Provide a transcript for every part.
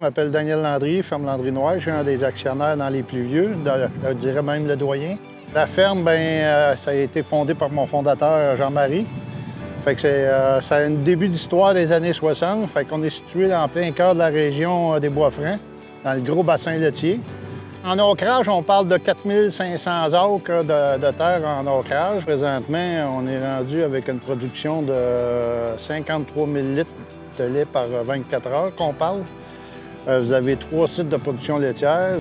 Je m'appelle Daniel Landry, ferme Landry Noir. Je suis un des actionnaires dans les plus vieux, je dirais même le doyen. La ferme, ça a été fondé par mon fondateur Jean-Marie. Fait que ça a un début d'histoire des années 60. Fait qu'on est situé en plein cœur de la région des Bois-Francs, dans le gros bassin laitier. En ancrage, on parle de 4500 acres de terre en ancrage. Présentement, on est rendu avec une production de 53 000 litres de lait par 24 heures qu'on parle. Vous avez 3 sites de production laitière.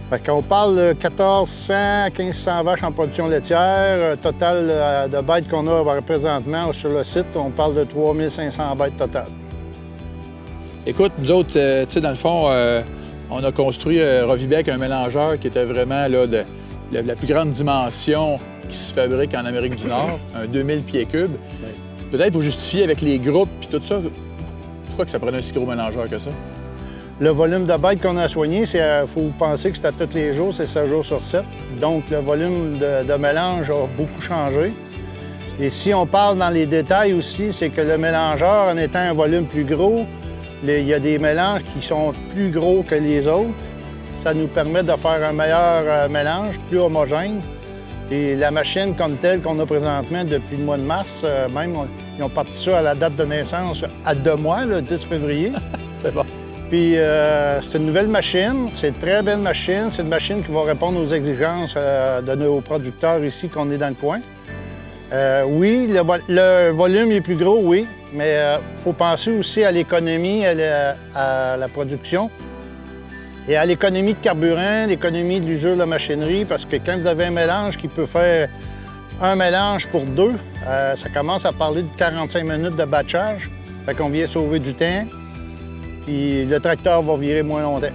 Fait qu'on parle de 1400 à 1500 vaches en production laitière. Total de bêtes qu'on a présentement sur le site, on parle de 3500 bêtes totales. Écoute, nous autres, tu sais, dans le fond, on a construit Rovibec, un mélangeur qui était vraiment là, la plus grande dimension qui se fabrique en Amérique du Nord, un 2000 pieds cubes. Oui. Peut-être pour justifier avec les groupes et tout ça, pourquoi que ça prenait un si gros mélangeur que ça? Le volume de bêtes qu'on a soigné, il faut penser que c'est à tous les jours, c'est 7 jours sur 7. Donc, le volume de mélange a beaucoup changé. Et si on parle dans les détails aussi, c'est que le mélangeur, en étant un volume plus gros, il y a des mélanges qui sont plus gros que les autres. Ça nous permet de faire un meilleur mélange, plus homogène. Et la machine comme telle qu'on a présentement depuis le mois de mars, ils ont parti ça à la date de naissance à 2 mois, le 10 février. C'est bon. Puis c'est une nouvelle machine, c'est une très belle machine. C'est une machine qui va répondre aux exigences de nos producteurs ici qu'on est dans le coin. Oui, le volume est plus gros, oui, mais il faut penser aussi à l'économie, à la production et à l'économie de carburant, l'économie de l'usure de la machinerie, parce que quand vous avez un mélange qui peut faire un mélange pour 2, ça commence à parler de 45 minutes de batchage. Fait qu'on vient sauver du temps. Puis le tracteur va virer moins longtemps.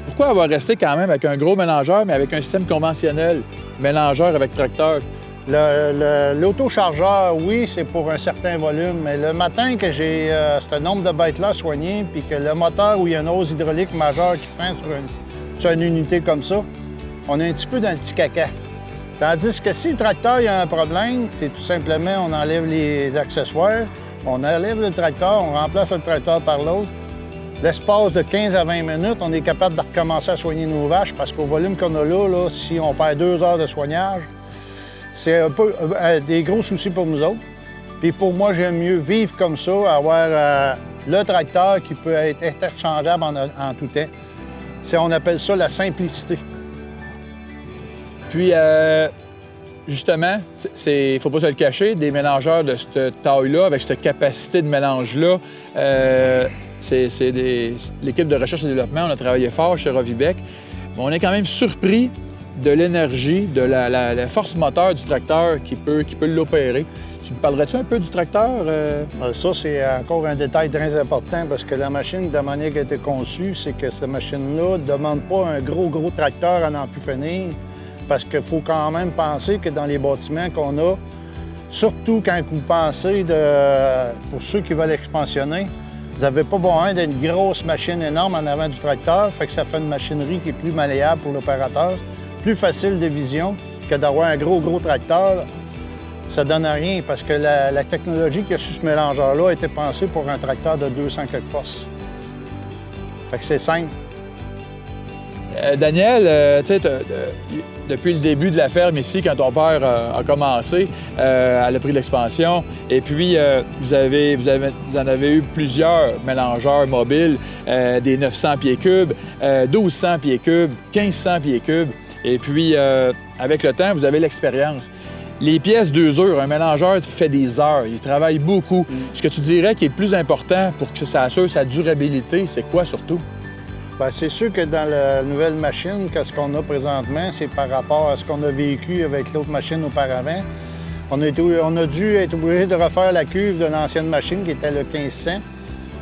Pourquoi avoir resté quand même avec un gros mélangeur, mais avec un système conventionnel, mélangeur avec tracteur? L'autochargeur, oui, c'est pour un certain volume, mais le matin que j'ai ce nombre de bêtes-là soignées, puis que le moteur où il y a une hausse hydraulique majeure qui freine sur une unité comme ça, on est un petit peu dans le petit caca. Tandis que si le tracteur il y a un problème, c'est tout simplement on enlève les accessoires, on enlève le tracteur, on remplace le tracteur par l'autre. L'espace de 15 à 20 minutes, on est capable de recommencer à soigner nos vaches parce qu'au volume qu'on a là, si on perd 2 heures de soignage, c'est un peu des gros soucis pour nous autres. Puis pour moi, j'aime mieux vivre comme ça, avoir le tracteur qui peut être interchangeable en tout temps. On appelle ça la simplicité. Puis, justement, il ne faut pas se le cacher, des mélangeurs de cette taille-là, avec cette capacité de mélange-là, l'équipe de recherche et développement, on a travaillé fort chez Rovibec, mais on est quand même surpris de l'énergie, de la force moteur du tracteur qui peut l'opérer. Tu me parlerais-tu un peu du tracteur? Ça, c'est encore un détail très important parce que la machine, de la manière qu'elle a été conçue, c'est que cette machine-là ne demande pas un gros tracteur à n'en plus finir. Parce qu'il faut quand même penser que dans les bâtiments qu'on a, surtout quand vous pensez pour ceux qui veulent expansionner, vous n'avez pas besoin d'une grosse machine énorme en avant du tracteur, fait que ça fait une machinerie qui est plus malléable pour l'opérateur, plus facile de vision que d'avoir un gros tracteur. Ça donne rien parce que la technologie qui a sur ce mélangeur-là a été pensée pour un tracteur de 200 quelques forces. Fait que c'est simple. Daniel, tu sais, depuis le début de la ferme ici, quand ton père a commencé, elle a pris l'expansion. Et puis, vous en avez eu plusieurs mélangeurs mobiles, des 900 pieds cubes, 1200 pieds cubes, 1500 pieds cubes. Et puis, avec le temps, vous avez l'expérience. Les pièces 2 heures, un mélangeur fait des heures, il travaille beaucoup. Ce que tu dirais qui est le plus important pour que ça assure sa durabilité, c'est quoi surtout? Bien, c'est sûr que dans la nouvelle machine, ce qu'on a présentement, c'est par rapport à ce qu'on a vécu avec l'autre machine auparavant. On a dû être obligé de refaire la cuve de l'ancienne machine qui était le 1500.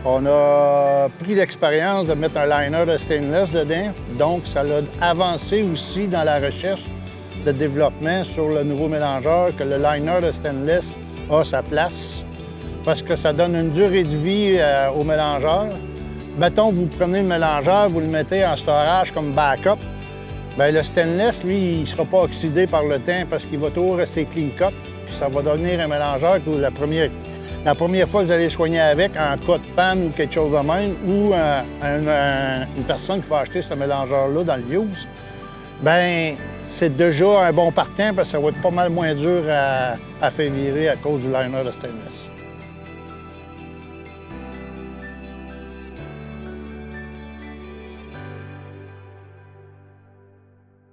On a pris l'expérience de mettre un liner de stainless dedans, donc ça a avancé aussi dans la recherche de développement sur le nouveau mélangeur, que le liner de stainless a sa place, parce que ça donne une durée de vie au mélangeur. Mettons, vous prenez le mélangeur, vous le mettez en storage comme backup, bien, le stainless, lui, il ne sera pas oxydé par le temps parce qu'il va toujours rester clean cut. Puis ça va devenir un mélangeur que La première fois que vous allez soigner avec, en cas de panne ou quelque chose de même, ou une personne qui va acheter ce mélangeur-là dans le use, bien, c'est déjà un bon partant parce que ça va être pas mal moins dur à faire virer à cause du liner de stainless.